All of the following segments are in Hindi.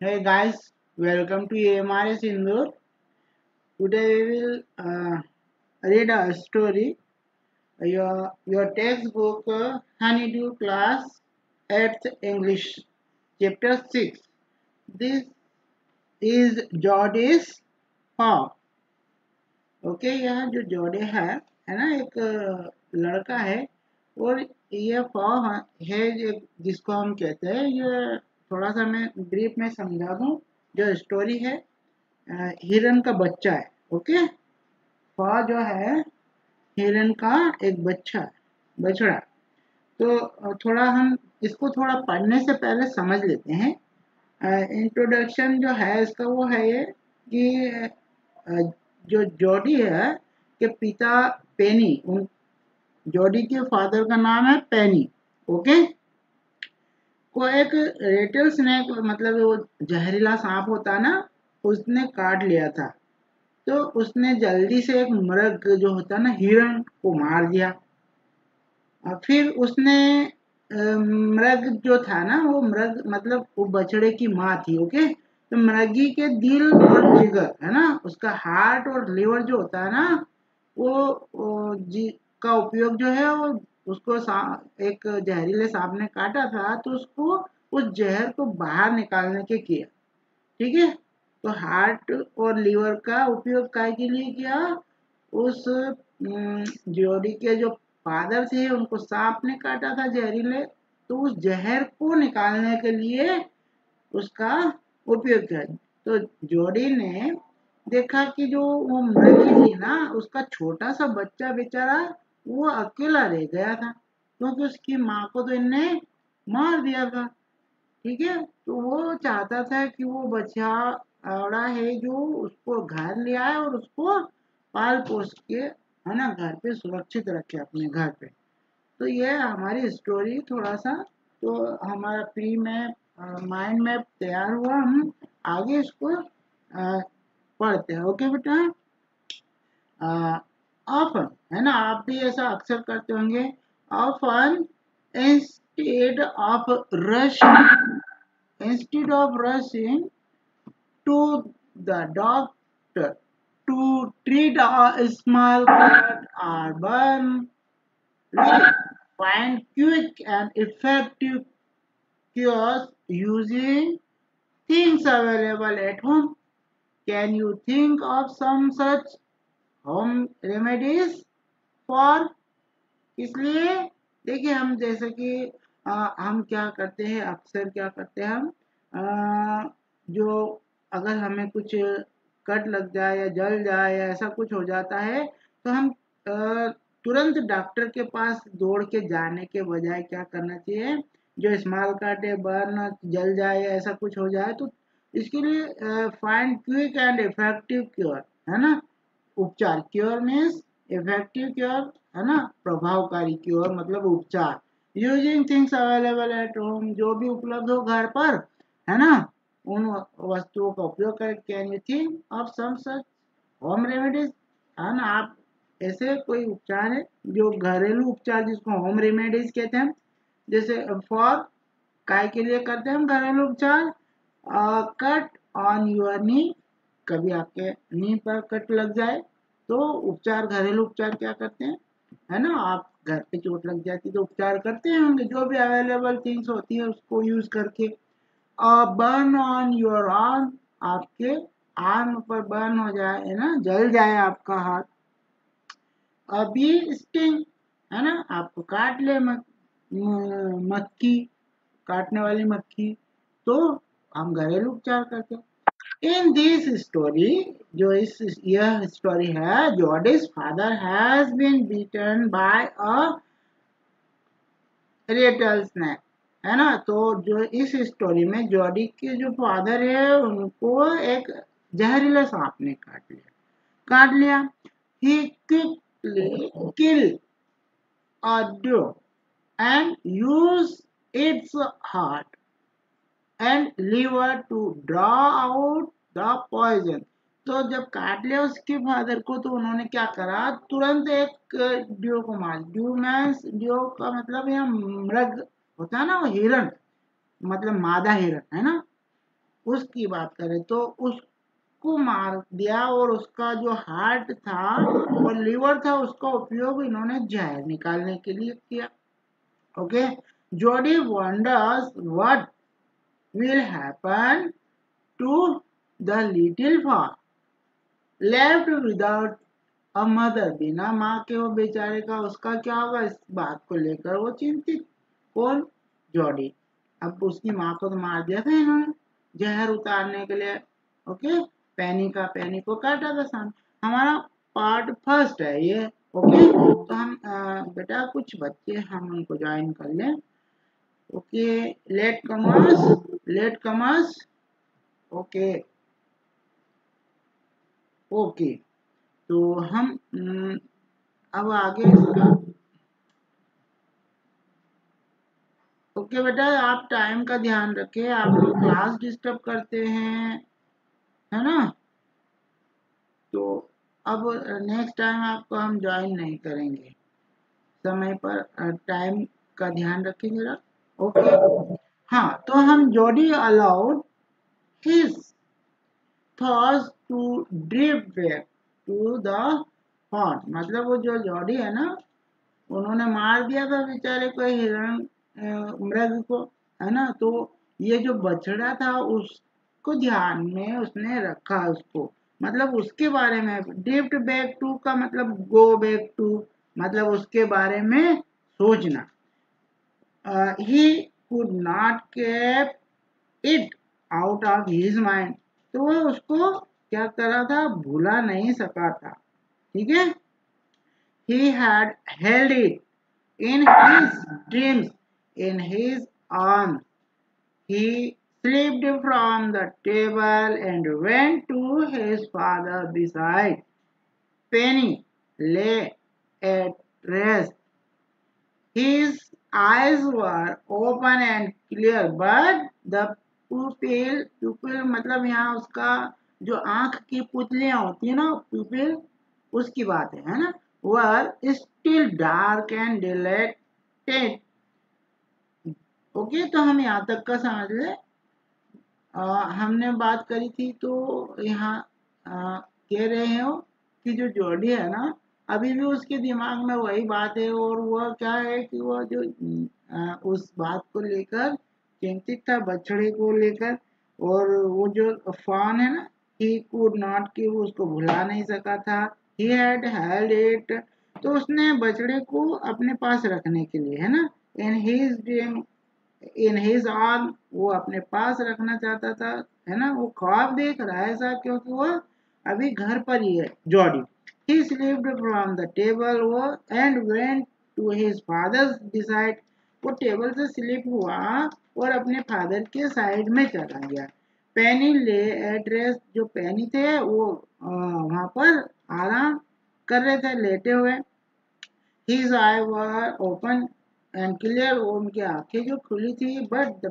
Hey guys, welcome to AMRS Indoor. Today we will read a story. Your textbook Honeydew Class 8th English, Chapter 6. This is Geordie's Farm. Okay, यह जो जॉडी है ना, एक लड़का है। और ये फॉर्म है जिसको हम कहते हैं। ये थोड़ा सा मैं ब्रीफ में समझा दूं। जो स्टोरी है, हिरन का बच्चा है। ओके, फॉर जो है हिरन का एक बच्चा है, बछड़ा। तो थोड़ा हम इसको थोड़ा पढ़ने से पहले समझ लेते हैं। इंट्रोडक्शन जो है इसका वो है ये कि जो जॉडी है के पिता पेनी, उन जॉडी के फादर का नाम है पेनी। ओके, को एक रेटल स्नेक, मतलब वो जहरीला सांप होता है ना, उसने काट लिया था। तो उसने जल्दी से एक मृग जो होता है ना, हिरण को मार दिया। और फिर उसने मृग जो था ना, वो मृग मतलब वो बछड़े की माँ थी। ओके, तो मृगी के दिल और जिगर है ना, उसका हार्ट और लिवर जो होता है ना, वो जी का उपयोग जो है वो उसको एक जहरीले सांप ने काटा था, तो उसको उस जहर को बाहर निकालने के किया। ठीक है, तो हार्ट और लीवर का उपयोग काय के लिए किया? उस जोड़ी के जो फादर थे, उनको सांप ने काटा था जहरीले, तो उस जहर को निकालने के लिए उसका उपयोग किया। तो जोड़ी ने देखा कि जो वो मुर्गी थी ना, उसका छोटा सा बच्चा बेचारा वो अकेला रह गया था, क्योंकि उसकी माँ को तो इनने मार दिया था। ठीक है, तो वो चाहता था कि वो बच्चा औड़ा है जो उसको घर ले आए और उसको पाल पोस के है ना घर पे सुरक्षित रखे अपने घर पे। तो ये हमारी स्टोरी थोड़ा सा, तो हमारा प्री मैप, माइंड मैप तैयार हुआ। हम आगे इसको पढ़ते हैं। ओके बेटा, ऑफन है ना, आप भी ऐसा अक्सर करते होंगे। Often instead of rushing instead of rushing to the doctor to treat a small cut or burn, really find quick and effective cures using things available at home. Can you think of some such home remedies for? इसलिए देखिए, हम जैसे कि हम क्या करते हैं, अक्सर क्या करते हैं हम, जो अगर हमें कुछ कट लग जाए या जल जाए या ऐसा कुछ हो जाता है, तो हम तुरंत डॉक्टर के पास दौड़ के जाने के बजाय क्या करना चाहिए? जो स्मॉल कट है, बर्न, जल जाए या ऐसा कुछ हो जाए, तो इसके लिए find quick and effective cure, है ना। उपचार, क्योर मीन्स इफेक्टिव क्योर, है ना, प्रभावकारी क्योर मतलब उपचार। Using things available at home, जो भी उपलब्ध हो घर पर, है ना, उन वस्तुओं का उपयोग करें। Can you think of some such home remedies, है ना, आप ऐसे कोई उपचार है जो घरेलू उपचार, जिसको होम रेमेडीज कहते हैं। जैसे फॉर, काय के लिए करते हैं हम घरेलू उपचार? कट ऑन योर नी, कभी आपके नी पर कट लग जाए तो उपचार, घरेलू उपचार क्या करते हैं, है ना, आप घर पे चोट लग जाती तो उपचार करते हैं होंगे, जो भी अवेलेबल थिंग्स होती है उसको यूज करके। बर्न ऑन योर आर्म, आपके आर्म पर बर्न हो जाए, है ना, जल जाए आपका हाथ। अभी स्टिंग, है ना, आपको काट ले मक्खी, काटने वाली मक्खी, तो हम घरेलू उपचार करते हैं। इन दिस स्टोरी, जो इस यह स्टोरी है, Jody's father has been bitten by a rattlesnake, है ना। तो जो इस स्टोरी में जॉडी के जो फादर है, उनको एक जहरीला सांप ने काट लिया। He quickly kill a doe and use its heart and liver to draw out the poison। तो जब काट लिया उसके फादर को, तो उन्होंने क्या करा, तुरंत एक ड्यू को मार। ड्यू मीन्स, ड्यू का मतलब यह मृग होता है ना, वो हिरण, मतलब मादा हिरण, है ना, उसकी बात करें तो उसको मार दिया और उसका जो हार्ट था और लीवर था उसका उपयोग इन्होंने जहर निकालने के लिए किया। Okay, Jody wonders what will happen to the little fox left without a mother. बिना माँ के वो बेचारे का उसका क्या होगा, इस बात को लेकर वो चिंतित। कौन? जॉडी। अब उसकी माँ को तो मार दिया था इन्होंने जहर उतारने के लिए। ओके, पेनी को काटा था सामने। हमारा पार्ट फर्स्ट है ये। ओके, तो हम बेटा कुछ बच्चे हम उनको ज्वाइन कर लें। Okay, latecomers. Okay okay, तो हम अब आगे इसका। ओके बेटा, आप टाइम का ध्यान रखें, आप लोग क्लास डिस्टर्ब करते हैं, है ना। तो अब नेक्स्ट टाइम आपको हम ज्वाइन नहीं करेंगे। समय पर टाइम का ध्यान रखें जरा। ओके, हाँ, तो हम Jody allowed his thoughts to drift back to the pond. मतलब वो जो जोडी है ना, उन्होंने मार दिया था बेचारे को, हिरण मृग को, है ना। तो ये जो बछड़ा था उसको ध्यान में उसने रखा उसको, मतलब उसके बारे में। ड्रिफ्ट बैक टू का मतलब गो बैक टू, मतलब उसके बारे में सोचना। He could not keep it out of his mind. तो वो उसको क्या करा था, भूला नहीं सका था। ठीक है, he had held it in his dreams in his arms. He slipped from the table and went to his father beside. Penny lay at rest. His eyes were open and clear, but the pupil मतलब यहाँ उसका जो आंख की पुतलियां होती है ना, pupil, उसकी बात है ना, were still dark and dilated. Okay, तो हम यहाँ तक का समझ ले। हमने बात करी थी, तो यहाँ कह रहे हो कि जो जोडी है ना, अभी भी उसके दिमाग में वही बात है, और वह क्या है कि वह जो उस बात को लेकर चिंतित था, बछड़े को लेकर। और वो जो फॉन है ना, ही कुड नॉट, कि वो उसको भुला नहीं सका था। ही हैड हेल्ड इट, तो उसने बछड़े को अपने पास रखने के लिए, है ना, इन हिज आर्म, वो अपने पास रखना चाहता था, है ना। वो ख्वाब देख रहा है ऐसा, क्योंकि वो अभी घर पर ही है Jody. He slipped from the table वो and went to his father's decide. वो टेबल से स्लिप हुआ और अपने फादर के साइड में चला गया। पेनी ले एड्रेस, जो पेनी थे वो वहां पर आराम कर रहे थे लेटे हुए। His eyes were open and clear, उनकी आंखें जो खुली थी, but the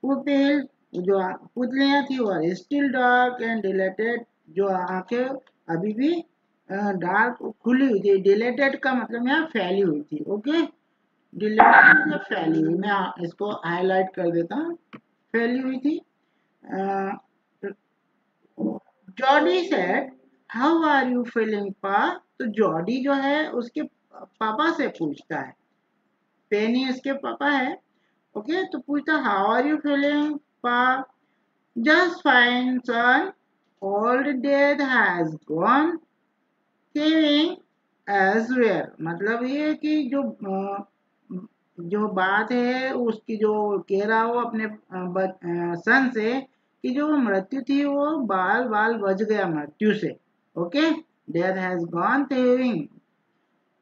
pupil, जो पुतलियां थी वो still dark and dilated, जो आंखें अभी भी डार्क खुली हुई थी। डिलेटेड का मतलब यहाँ फैली हुई थी। ओके, डिलेटेड मतलब फैली हुई। मैं इसको हाईलाइट कर देता हूँ, फैली हुई थी। Jody said, how are you feeling Pa. तो जॉडी जो है उसके पापा से पूछता है, पेनी उसके पापा है। ओके, तो पूछता, how are you feeling pa. Just fine son, old death has gone, keeping as where. मतलब ये कि जो बात है उसकी, जो कह रहा हो अपने सन से कि जो मृत्यु थी वो बाल बाल बच गया मृत्यु से। ओके, डेथ हैज गॉन थिविंग,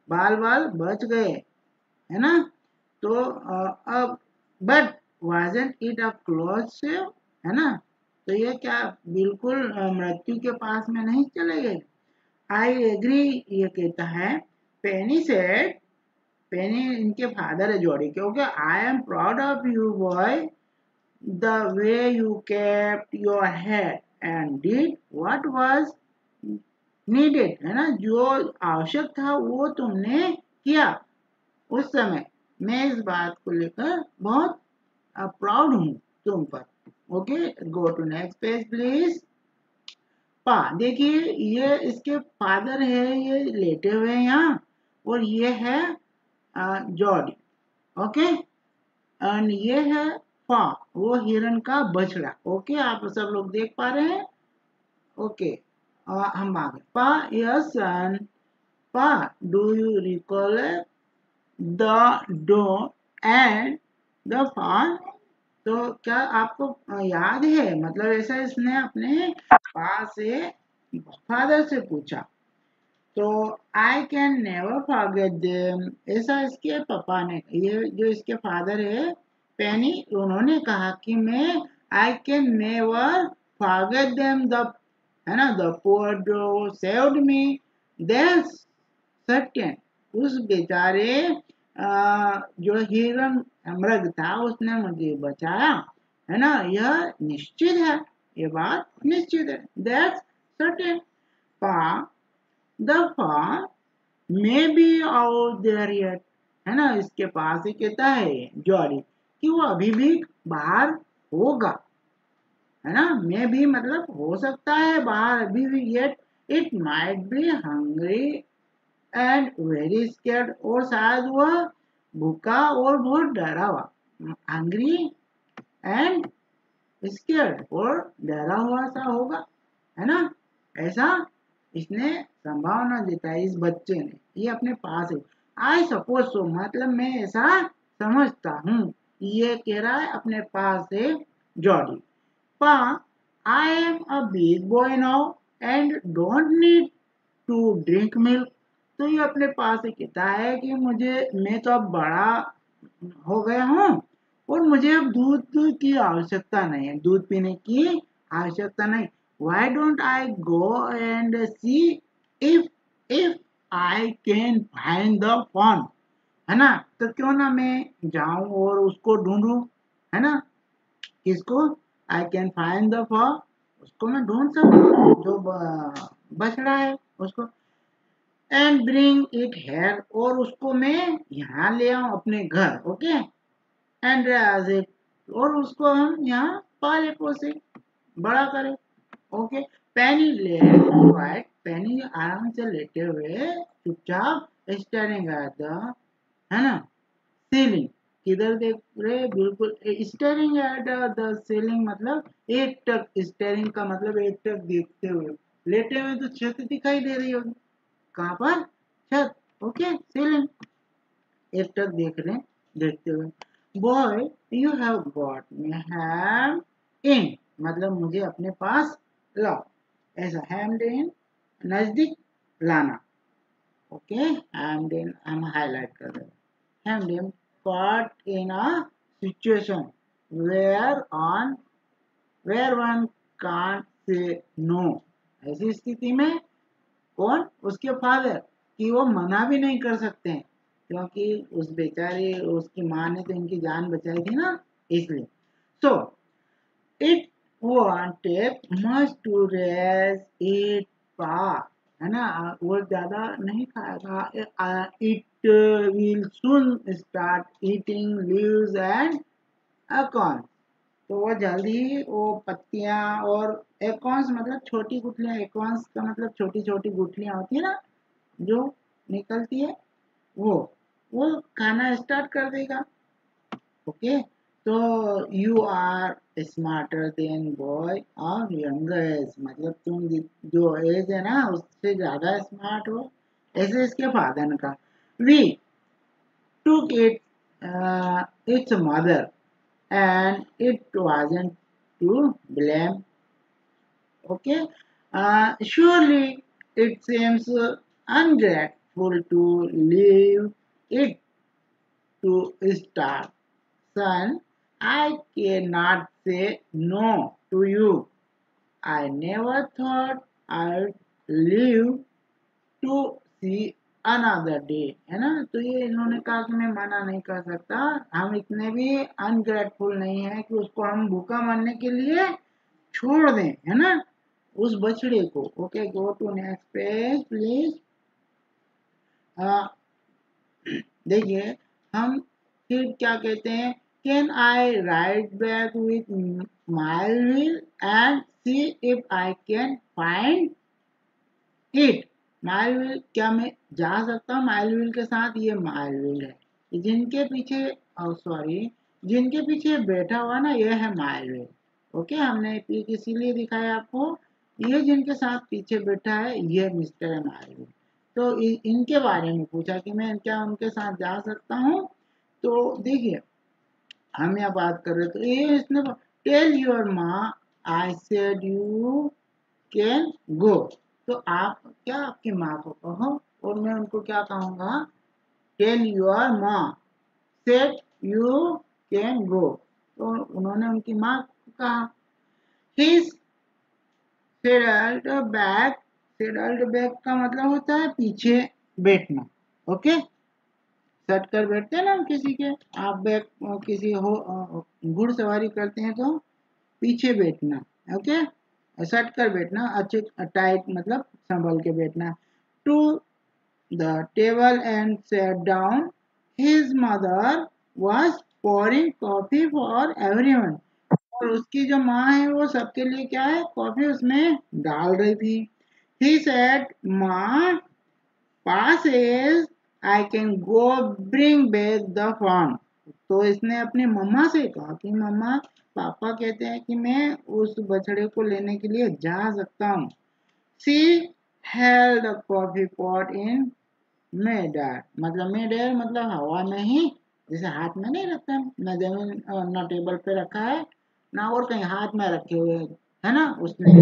बाल बाल बच गए, है ना। तो अब but wasn't it a close से, है ना। तो ये क्या बिल्कुल मृत्यु के पास में नहीं चले गए। आई एग्री, ये कहता है। पेनी सेड, पेनी इनके फादर है जोड़ी के। Okay, I am proud of you boy, the way you kept your head and did what was needed, है ना। जो आवश्यक था वो तुमने किया उस समय। मैं इस बात को लेकर बहुत प्राउड हूँ तुम पर। Okay, go to next page please. Pa, देखिए ये इसके फादर है, ये लेटे हुए हैं यहाँ, और ये है जॉडी। ओके, एंड ये है पा, वो हिरन का बछड़ा। ओके, आप सब लोग देख पा रहे हैं। ओके, हम आगे। पा, yes son, Pa, do you recall the doe and the fawn? तो क्या आपको याद है, मतलब ऐसा इसने अपने पास से फादर से पूछा। तो आई कैन नेवर फॉरगेट देम, ऐसा इसके पापा ने, ये जो इसके फादर है पेनी, उन्होंने कहा कि मैं I can never forget them, the, है ना, the poor doe saved me, that's certain, उस बेचारे जो हिरन मृग था उसने मुझे बचाया, है ना, यह निश्चित है, ये बात निश्चित है। That's certain. Pa, the farm may be out there yet, है ना, इसके पास ही कहता है जॉरी कि वो अभी भी बाहर होगा, है ना, मे भी मतलब हो सकता है बाहर अभी भी, yet it might be hungry and very scared, और शायद वह भूखा और बहुत डरा हुआ, हंग्री एंड स्कैर्ड, और डरा हुआ सा होगा, है ना, ऐसा इसने संभावना देता है इस बच्चे ने, ये अपने पास है। आई सपोज सो, मतलब मैं ऐसा समझता हूँ, ये कह रहा है अपने पास से Jody. Pa, I am a big boy now and don't need to drink milk. तो ये अपने पास से कहता है कि मैं तो अब बड़ा हो गया हूँ, और मुझे अब दूध की आवश्यकता नहीं है, दूध पीने की आवश्यकता नहीं। Why don't I go and see if I can find the fun? है ना, तो क्यों ना मैं जाऊं और उसको ढूंढूं, है ना, किसको, I can find the fun, उसको मैं ढूंढ सकूं, जो बछड़ा है उसको, एंड ब्रिंग इट हेयर, और उसको मैं यहाँ ले आऊं अपने घर। ओके, एंड रेज इट, और उसको हम यहाँ पाले पोसे बड़ा करें। ओके, पेनी ले वाइट, पेनी आराम से लेटे हुए चुपचाप स्टेरिंग एट द, है ना, सीलिंग, किधर देख रहे, बिल्कुल स्टेरिंग एट द सीलिंग, मतलब एक टक, स्टेरिंग का मतलब एक टक देखते हुए, लेटे हुए तो छत दिखाई दे रही होगी, कहाँ पर, छत। ओके, सीलिंग, एक टक देख रहे, देखते हुए। Boy, you have got me hem in, मतलब मुझे अपने पास लाओ, ऐसा, हैम्ड इन, नजदीक लाना। ओके, हैम्ड इन हम हाईलाइट कर रहे हैं, हैम्ड इन, caught in a situation where on where one can't say no, ऐसी स्थिति में कौन, उसके फादर, कि वो मना भी नहीं कर सकते हैं, क्योंकि उस बेचारे उसकी माँ ने तो इनकी जान बचाई थी ना, इसलिए। So it wanted much to raise it Pa, है ना, वो ज्यादा नहीं खाएगा, it will soon start eating leaves and acorn, तो वो जल्दी ही वो पत्तियां और एकॉन्स, मतलब छोटी गुठलियां, एकॉन्स का मतलब छोटी छोटी गुठलियां होती है ना, जो निकलती है, वो वो खाना स्टार्ट कर देगा। ओके, तो you are smarter than boy और यंगर एज, मतलब तुम जो एज है ना उससे ज्यादा स्मार्ट हो, ऐसे इसके फादर ने कहा। We took it its mother and it wasn't to blame. Okay, surely it seems ungrateful to leave it to starve. Son, I cannot say no to you. I never thought I'd live to see another day, है ना, तो ये इन्होंने कहा कि मैं मना नहीं कर सकता, हम इतने भी अनग्रेटफुल नहीं है कि उसको हम भूखा मरने के लिए छोड़ दें, है ना, उस बछड़े को। Okay, go to next page please. देखिए हम फिर क्या कहते हैं can I ride back with Malville and see if I can find it? मालविल, क्या मैं जा सकता हूँ मालविल के साथ? ये मालविल है, जिनके पीछे, सॉरी, जिनके पीछे बैठा हुआ ना, ये है मालविल। ओके, हमने पीक इसीलिए दिखाया आपको। ये जिनके साथ पीछे बैठा है, ये मिस्टर है मालविल। तो इनके बारे में पूछा कि मैं क्या उनके साथ जा सकता हूँ? तो देखिए, हम यहाँ बात कर रहे, तो ये इसने टेल योर माँ I said you can go. तो आप क्या आपकी माँ को कहो, और मैं उनको क्या कहूँगा? टेल योर माँ सेड यू कैन गो। तो उन्होंने उनकी माँ को कहा। ही सेडल्ड बैक, सेडल्ड बैक का मतलब होता है पीछे बैठना। ओके, सट कर बैठते हैं ना हम किसी के, आप बैक किसी हो घुड़सवारी करते हैं तो पीछे बैठना। ओके, सट कर बैठना, अच्छे टाइट मतलब संभल के बैठना। To the table and sat down, his mother was pouring coffee for everyone. और उसकी जो माँ है वो सबके लिए क्या है, कॉफी उसमें डाल रही थी। He said, ma pass is, I can go bring back the form. तो इसने अपनी मम्मा से कहा कि मम्मा, पापा कहते हैं कि मैं उस बछड़े को लेने के लिए जा सकता हूँ। She held the coffee pot in mid air, मतलब मिड एयर मतलब हवा में ही, जैसे हाथ में नहीं रखता, न जमीन न टेबल पे रखा है, ना और कहीं हाथ में रखे हुए है ना उसने।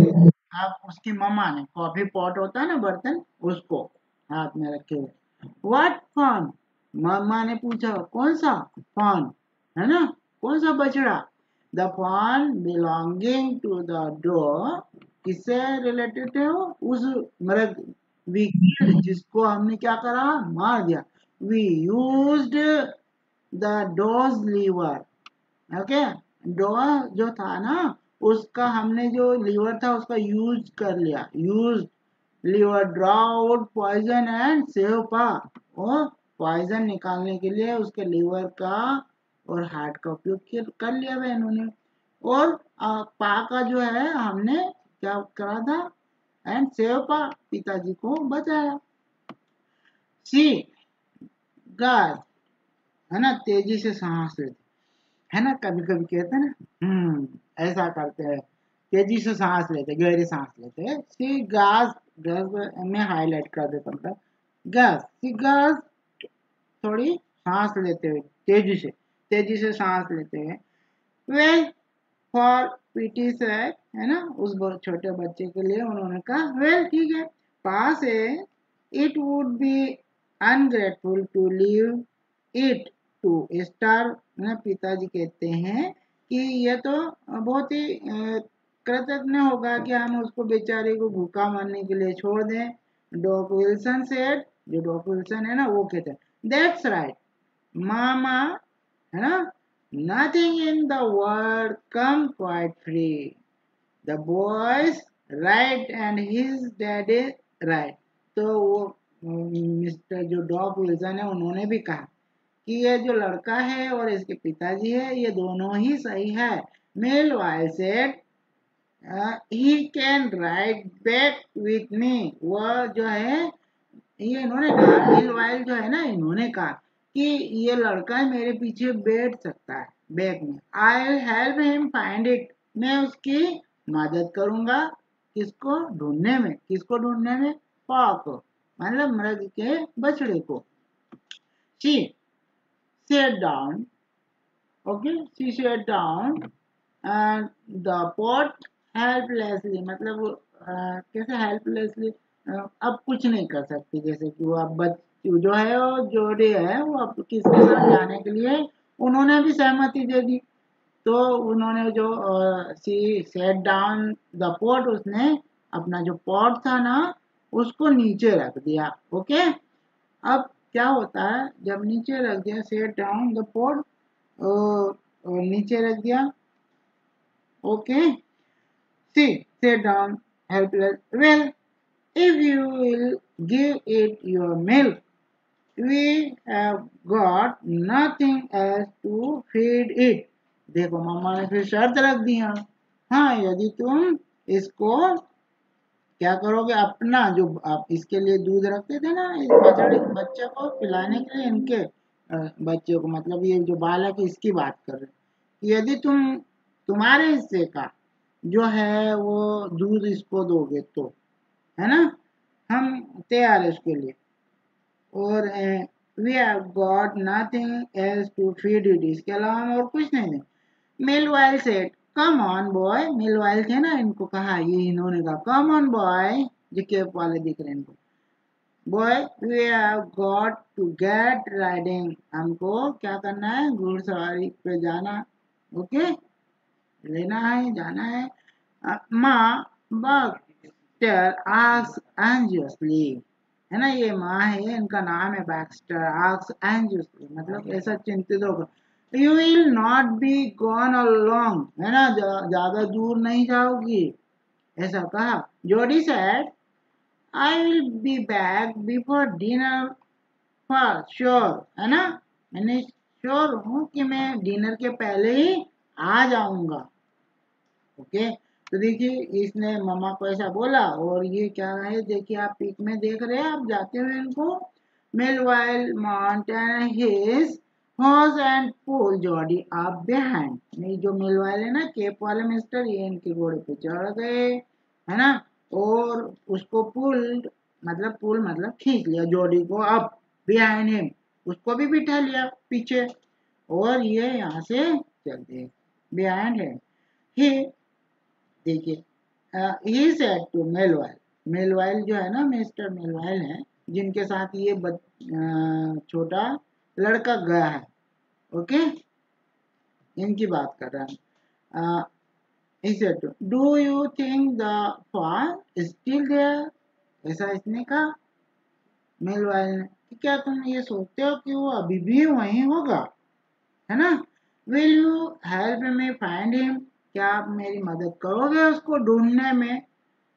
आप उसकी मम्मा ने, कॉफी पॉट होता है ना बर्तन, उसको हाथ में रखे हुए। व्हाट फॉर्म, मम्मा ने पूछा, कौन सा फॉर्म, है ना, कौन सा बछड़ा? The fawn belonging to the dog, किससे रिलेटेड है वो? उस मृग, वी किल्ड, जिसको हमने क्या करा, मार दिया। We used the doe's liver. Okay, doe जो था ना, उसका हमने जो लीवर था उसका यूज कर लिया, use liver draw out poison and save Pa. और पॉइजन निकालने के लिए उसके लीवर का और हार्ट का उपयोग कर लिया वह इन्होंने। और पा का जो है हमने क्या करा था, एंड सेव पा, पिताजी को बचाया। सी गाय, है ना, तेजी से सांस लेते, है ना, कभी कभी कहते हैं ना, ऐसा करते हैं, तेजी से सांस लेते, गहरी सांस लेते हैं। सी गैस, गैस में हाईलाइट कर देता हूँ, गैस, सी गैस, थोड़ी सांस लेते हुए, तेजी से सांस लेते हैं। वेल, फॉर पीटी से, है ना, उस छोटे बच्चे के लिए उन्होंने कहा, वेल ठीक है, पास है, it would be ungrateful to leave it to starve. पिताजी कहते हैं कि यह तो बहुत ही कृतज्ञ होगा कि हम उसको बेचारे को भूखा मरने के लिए छोड़ दें। डॉक विल्सन सेड, जो डॉक विल्सन है ना, वो कहते हैं, दैट्स राइट मामा, है ना, nothing in the world come quite free, the boys right and his daddy right. तो वो मिस्टर जो डॉक विल्सन है, उन्होंने भी कहा कि ये जो लड़का है और इसके पिताजी है, ये दोनों ही सही है। Millwheel said, he can ride back with me. वह जो है, ये इन्होंने कहा, मेल वाइल जो है ना, इन्होंने कहा कि ये लड़का मेरे पीछे बैठ सकता है बैक में। I help him find it, मैं उसकी मदद करूंगा, किसको ढूंढने में, किसको ढूंढने में, पा को, मतलब मृग के बछड़े को। She sat down, okay, she sat down and the pot helplessly, मतलब कैसे helplessly, अब कुछ नहीं कर सकती, जैसे कि वो अब जो है वो जोड़ी है, वो अब किसके साथ जाने के लिए उन्होंने भी सहमति दे दी। तो उन्होंने जो सी सेट डाउन द पॉट, उसने अपना जो पॉट था ना, उसको नीचे रख दिया। ओके, अब क्या होता है, जब नीचे रख दिया, सेट डाउन द पॉट, नीचे रख दिया। Okay, she sat down helpless, well if you will give it your milk, we have got nothing else to feed it. देखो मम्मा ने फिर शर्त रख दिया, हाँ यदि तुम इसको क्या करोगे, अपना जो आप इसके लिए दूध रखते थे ना इस बछड़े बच्चे को पिलाने के लिए, इनके बच्चे को, मतलब ये जो बालक है इसकी बात कर रहे हैं, यदि तुम्हारे हिस्से का जो है वो दूध इसको दोगे तो, है ना, हम तैयार है उसके लिए। और we have got nothing else to feed it, इसके अलावा हम और कुछ नहीं दें। Millwheel said come on boy, Millwheel थे ना, इनको कहा, ये इन्होंने कहा कम ऑन बॉय, जो केप वाले दिख रहे हैं इनको, boy we have got to get riding, हमको क्या करना है, घुड़सवारी पे जाना, ओके, लेना है, जाना है। माँ बक्स्टर आस्क्स एंजियसली, है ना, ये माँ है, इनका नाम है बैक्स्टर, आस्क्स एंजियसली मतलब ऐसा चिंतित होकर, you will not be gone along, है ना, ज्यादा दूर नहीं जाओगी, ऐसा कहा। जोडी said I will be back before dinner for sure, है ना, मैंने श्योर हूँ कि मैं डिनर के पहले ही आ जाऊंगा, ओके। तो देखिए इसने मम्मा को ऐसा बोला, और ये क्या है, देखिए आप पिक में देख रहे हैं, आप जाते हुए इनको, meanwhile mountain his horse and pull Jordi up behind, ये जो मिलवाइल है ना, केप वाले मिस्टर, ये इनके घोड़े पे चढ़ गए, है ना, और उसको पुल मतलब खींच लिया जॉडी को, अब बिहाइंड हिम, उसको भी बिठा लिया पीछे, और ये यहाँ से चलते बिहाइंड है। ही देखिए ही सेड टू मेलवाइल, मेलवाइल जो है ना, मिस्टर मेलवाइल है, जिनके साथ ये छोटा लड़का गया है, ओके, इनकी बात कर रहा है। He said to do you think the fawn still there, ऐसा इसने कहा मेलवाइल ने, कि क्या तुम ये सोचते हो कि वो अभी भी वहीं होगा, है ना, will you help me find him, क्या आप मेरी मदद करोगे उसको ढूंढने में,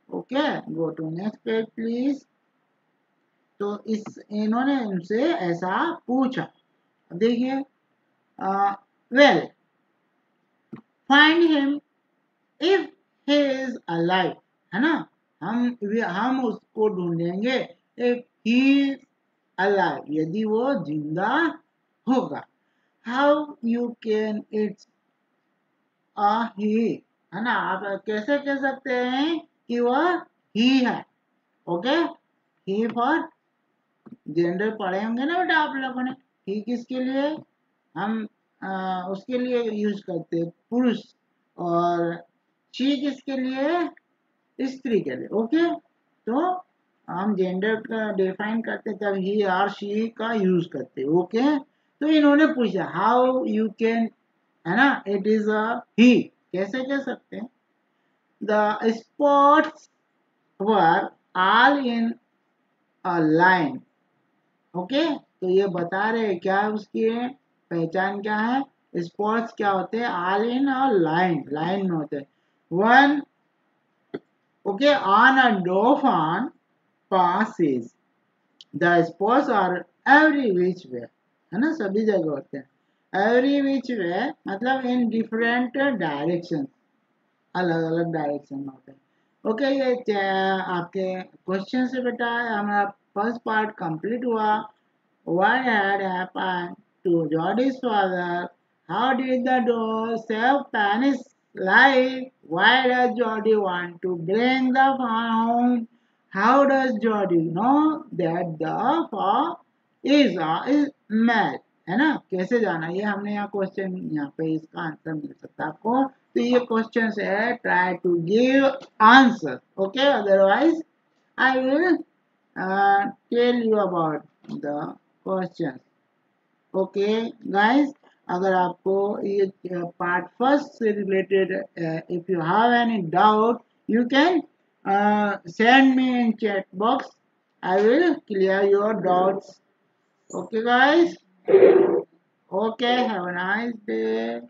okay, go to next page please. तो इन्होंने उनसे ऐसा पूछा, देखिए we'll find him if he is alive, है ना, हम उसको ढूंढेंगे इफ ही इज अलाइव, यदि वो जिंदा होगा। How you can it's he, है ना, आप कैसे कह सकते हैं कि वह ही है, ओके, ही फॉर जेंडर पढ़े होंगे ना बेटा आप लोगों ने, ही किसके लिए, हम उसके लिए यूज करते हैं पुरुष, और शी किसके लिए, स्त्री के लिए, ओके। तो हम जेंडर का डिफाइन करते तब ही और शी का यूज करते, ओके। तो इन्होंने पूछा हाउ यू कैन, है ना, इट इज अ ही, कैसे कह सकते हैं, the spots were all in a line, okay. तो ये बता रहे हैं क्या उसकी है पहचान क्या है, स्पॉट्स क्या होते हैं, ऑल इन और लाइन, लाइन में होते हैं, one, okay, on a dauphin passes, the spots are every which way, है ना, सभी जगह होते हैं, एवरी विच वे मतलब इन डिफरेंट डायरेक्शन, अलग अलग डायरेक्शन में होते हैं, ओके। ये आपके क्वेश्चन से बेटा हमारा फर्स्ट पार्ट कंप्लीट हुआ। What had happened to Jodi's father? How did the door save Penny's life? Why does Jody want to bring the farm home? How does Jody know that the farm is mad? है ना, कैसे जाना, ये हमने यहाँ क्वेश्चन, यहाँ पे इसका आंसर मिल सकता है आपको, तो ये क्वेश्चन है, try to give answer, okay, otherwise I will tell you about the questions, okay guys. अगर आपको ये पार्ट फर्स्ट से रिलेटेड if you have any doubt you can send me in chat box, I will clear your doubts, okay guys, okay, have a nice day.